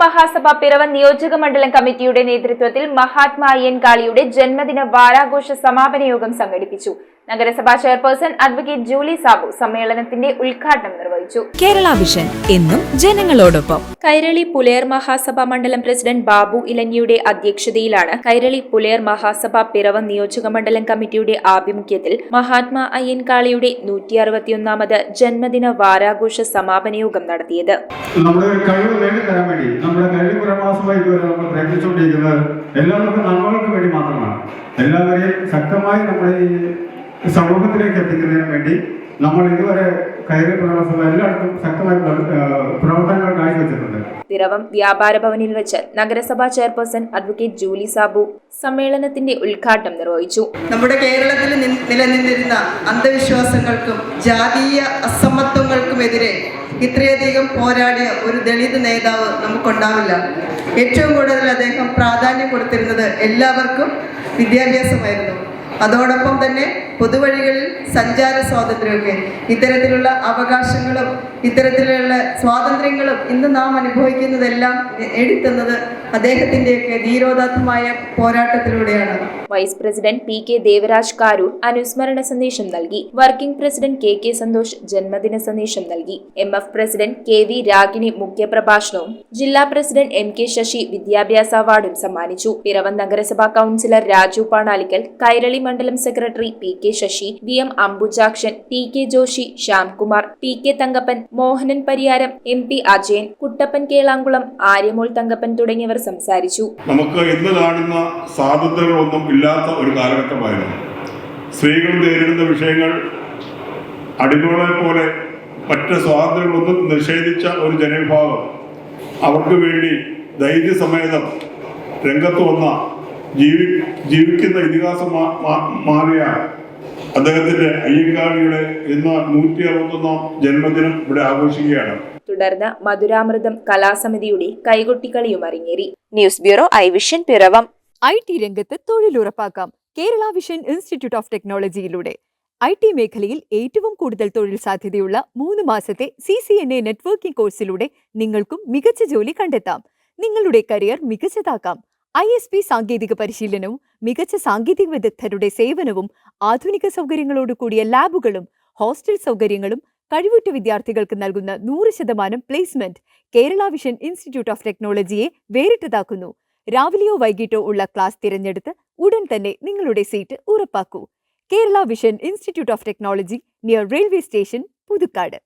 മഹാസഭ പിറവം നിയോജക മണ്ഡലം കമ്മിറ്റിയുടെ നേതൃത്വത്തിൽ മഹാത്മാ അയ്യൻകാളിയുടെ ജന്മദിന വാരാഘോഷ സമാപന യോഗം സംഘടിപ്പിച്ചു. നഗരസഭാ ചെയർപേഴ്സൺ അഡ്വക്കേറ്റ് ജൂലി സാബു സമ്മേളനത്തിന്റെ ഉദ്ഘാടനം നിർവഹിച്ചു. കേരള വിഷൻ എന്നും ജനങ്ങളോടൊപ്പം. കൈരളി പുലയർ മഹാസഭ മണ്ഡലം പ്രസിഡന്റ് ബാബു ഇലഞ്ഞിയുടെ അധ്യക്ഷതയിലാണ് കൈരളി പുലയർ മഹാസഭ പിറവം നിയോജക മണ്ഡലം കമ്മിറ്റിയുടെ ആഭിമുഖ്യത്തിൽ മഹാത്മാ അയ്യൻകാളിയുടെ 161ാമത് ജന്മദിന വാരാഘോഷ സമാപന യോഗം നടത്തിയത്. നമ്മുടെ കഴിവ് നേടിത്തരാൻ വേണ്ടി നമ്മുടെ കൈരളി പുലയർ മഹാസഭ ഇതുവരെ നമ്മൾ പ്രയത്നിച്ചുകൊണ്ടിരിക്കുന്നത് എല്ലാവർക്കും നന്മകൾക്ക് വേണ്ടി മാത്രമാണ്. എല്ലാവരെയും ശക്തമായി നമ്മുടെ ഈ സമൂഹത്തിലേക്ക് എത്തിക്കുന്നതിന് വേണ്ടി നമ്മൾ ഇതുവരെ കൈരളി പുലയർ മഹാസഭ എല്ലായിടത്തും ശക്തമായ പ്രവർത്തനങ്ങൾ കാഴ്ചവെച്ചിട്ടുണ്ട്. പിറവം വ്യാപാര ഭവനിൽ വെച്ച് നഗരസഭാ ചെയർപേഴ്സൺ അഡ്വക്കേറ്റ് ജൂലി സാബു സമ്മേളനത്തിന്റെ ഉദ്ഘാടനം നിർവഹിച്ചു. നമ്മുടെ കേരളത്തിൽ നിലനിന്നിരുന്ന അന്ധവിശ്വാസങ്ങൾക്കും ജാതീയ അസമത്വങ്ങൾക്കുമെതിരെ ഇത്രയധികം പോരാടിയ ഒരു ദളിത് നേതാവ് നമുക്കുണ്ടാവില്ല. ഏറ്റവും കൂടുതൽ അദ്ദേഹം പ്രാധാന്യം കൊടുത്തിരുന്നത് എല്ലാവർക്കും വിദ്യാഭ്യാസമായിരുന്നു. അതോടൊപ്പം തന്നെ പൊതുവഴികളിൽ സഞ്ചാര സ്വാതന്ത്ര്യമൊക്കെ ഇത്തരത്തിലുള്ള അവകാശങ്ങളും ഇത്തരത്തിലുള്ള സ്വാതന്ത്ര്യങ്ങളും ഇന്ന് നാം അനുഭവിക്കുന്നതെല്ലാം നേടിത്തന്നത് അദ്ദേഹത്തിൻ്റെയൊക്കെ ധീരോദാത്തമായ പോരാട്ടത്തിലൂടെയാണ്. Vice president P K. ദേവരാജ് കാരൂർ അനുസ്മരണ സന്ദേശം നൽകി. Working president K K. സന്തോഷ് ജന്മദിന സന്ദേശം നൽകി. എം.എഫ്. പ്രസിഡന്റ് കെ.വി. രാഗിണി മുഖ്യപ്രഭാഷണവും ജില്ലാ പ്രസിഡന്റ് എം.കെ. ശശി വിദ്യാഭ്യാസ അവാർഡും സമ്മാനിച്ചു. പിറവം നഗരസഭാ കൌൺസിലർ രാജു പാണാലിക്കൽ, കൈരളി മണ്ഡലം സെക്രട്ടറി പി.കെ. ശശി, വി.എം. അംബുജാക്ഷൻ, ടി.കെ. ജോഷി, ശ്യാംകുമാർ, പി.കെ. തങ്കപ്പൻ, മോഹനൻ പരിയാരം, എം.പി. അജയൻ, കുട്ടപ്പൻ കേളാങ്കുളം, ആര്യമോൾ തങ്കപ്പൻ തുടങ്ങിയവർ സംസാരിച്ചു. നമുക്ക് ഇന്ന് കാണുന്ന സാധ്യതകളൊന്നും ഇല്ലാത്ത ഒരു കാലഘട്ടമായിരുന്നു. സ്ത്രീകൾ നേരിടുന്ന വിഷയങ്ങൾ അടിമകളെ പോലെ മറ്റ് സ്വാതന്ത്ര്യങ്ങളൊന്നും നിഷേധിച്ച ഒരു ജനവിഭാഗം അവർക്ക് വേണ്ടി ധൈര്യസമേതം രംഗത്ത് വന്ന ജീവിക്കുന്ന ഇതിഹാസം മാറിയ അദ്ദേഹത്തിന്റെ അയ്യങ്കാളിയുടെ ഇന്ന് 161ാം ജന്മദിനം ഇവിടെ ആഘോഷിക്കുകയാണ്. തുടർന്ന് മധുരാമൃതം കലാസമിതിയുടെ കൈകൊട്ടിക്കളിയും അരങ്ങേറി. News bureau I vision Piravam. IT രംഗത്ത് തൊഴിലുറപ്പാക്കാം കേരള വിഷൻ ഇൻസ്റ്റിറ്റ്യൂട്ട് ഓഫ് ടെക്നോളജിയിലൂടെ. IT മേഖലയിൽ ഏറ്റവും കൂടുതൽ തൊഴിൽ സാധ്യതയുള്ള 3 മാസത്തെ CCNA നെറ്റ്വർക്കിംഗ് കോഴ്സിലൂടെ നിങ്ങൾക്കും മികച്ച ജോലി കണ്ടെത്താം. നിങ്ങളുടെ കരിയർ മികച്ചതാക്കാം. ISP സാങ്കേതിക പരിശീലനവും മികച്ച സാങ്കേതിക വിദഗ്ധരുടെ സേവനവും ആധുനിക സൗകര്യങ്ങളോട് കൂടിയ ലാബുകളും ഹോസ്റ്റൽ സൗകര്യങ്ങളും കഴിവുറ്റ വിദ്യാർത്ഥികൾക്ക് നൽകുന്ന 100% placement Kerala vision institute of ടെക്നോളജിയെ വേറിട്ടതാക്കുന്നു. രാവിലെയോ വൈകിട്ടോ ഉള്ള ക്ലാസ് തിരഞ്ഞെടുത്ത് ഉടൻ തന്നെ നിങ്ങളുടെ സീറ്റ് ഉറപ്പാക്കൂ. Kerala vision institute of technology, near railway station, Puthukkad.